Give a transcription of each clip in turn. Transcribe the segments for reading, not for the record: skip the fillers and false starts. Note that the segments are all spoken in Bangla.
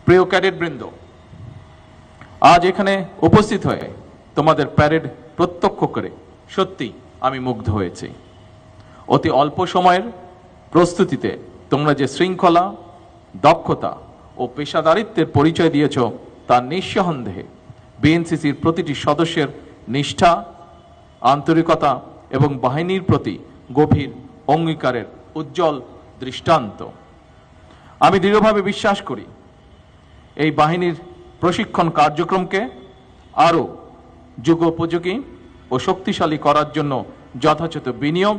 প্রিয় ক্যাডেট বৃন্দ, আজ এখানে উপস্থিত হয়ে তোমাদের প্যারেড প্রত্যক্ষ করে সত্যি আমি মুগ্ধ হয়েছি। অতি অল্প সময়ের প্রস্তুতিতে তোমরা যে শৃঙ্খলা, দক্ষতা ও পেশাদারিত্বের পরিচয় দিয়েছ তা নিঃসন্দেহে বিএনসিসির প্রতিটি সদস্যের নিষ্ঠা, আন্তরিকতা এবং বাহিনীর প্রতি গভীর অঙ্গীকারের উজ্জ্বল দৃষ্টান্ত। আমি দৃঢ়ভাবে বিশ্বাস করি এই বাহিনীর প্রশিক্ষণ কার্যক্রমকে আরও যুগোপযোগী ও শক্তিশালী করার জন্য যথাযথ বিনিয়োগ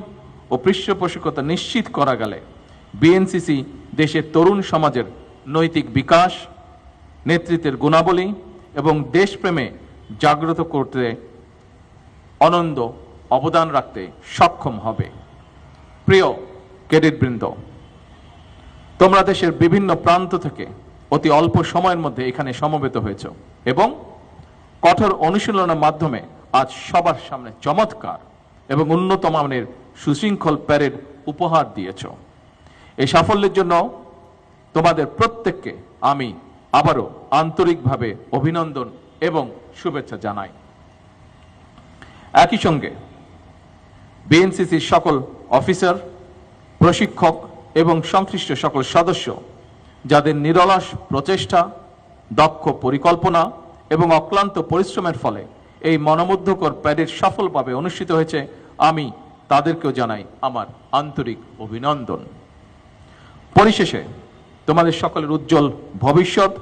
ও পৃষ্ঠপোষকতা নিশ্চিত করা গেলে বিএনসিসি দেশের তরুণ সমাজের নৈতিক বিকাশ, নেতৃত্বের গুণাবলী এবং দেশপ্রেমে জাগ্রত করতে অনন্য অবদান রাখতে সক্ষম হবে। প্রিয় ক্যাডেটবৃন্দ, তোমরা দেশের বিভিন্ন প্রান্ত থেকে অতি অল্প সময়ের মধ্যে এখানে সমবেত হয়েছ এবং কঠোর অনুশীলনের মাধ্যমে আজ সবার সামনে চমৎকার এবং উন্নত মানের সুশৃঙ্খল প্যারেড উপহার দিয়েছ। এই সাফল্যের জন্য তোমাদের প্রত্যেককে আমি আবারও আন্তরিকভাবে অভিনন্দন এবং শুভেচ্ছা জানাই। একই সঙ্গে বিএনসিসির সকল অফিসার, প্রশিক্ষক এবং সংশ্লিষ্ট সকল সদস্য যাদের নিরলস প্রচেষ্টা, দক্ষ পরিকল্পনা এবং অক্লান্ত পরিশ্রমের ফলে এই মনোমুগ্ধকর প্যারেড সফলভাবে অনুষ্ঠিত হয়েছে, আমি তাদেরকেও জানাই আমার আন্তরিক অভিনন্দন। পরিশেষে তোমাদের সকলের উজ্জ্বল ভবিষ্যৎ,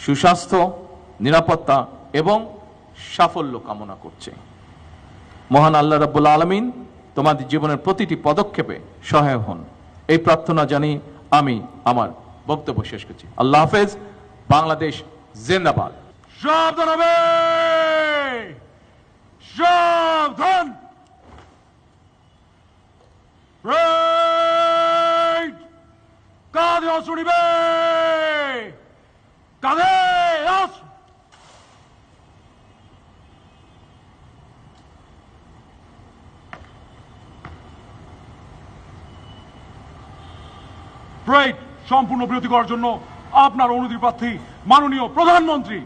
সুস্বাস্থ্য, নিরাপত্তা এবং সাফল্য কামনা করছে। মহান আল্লাহ রাব্বুল আলামিন তোমাদের জীবনের প্রতিটি পদক্ষেপে সহায় হন, এই প্রার্থনা জানি আমি আমার বক্তব্য শেষ করছি। আল্লাহ হাফেজ। বাংলাদেশ জিন্দাবাদ। সাবধান হবে, সাবধান। কাঁধে অস্ত্র নিবে, কাঁধে অস্ত্র। প্রেড সম্পূর্ণ বিরতি করার জন্য আপনার অনুমতি প্রার্থী মাননীয় প্রধানমন্ত্রী।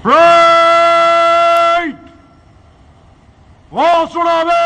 প্রেড অস্ত্র নামে।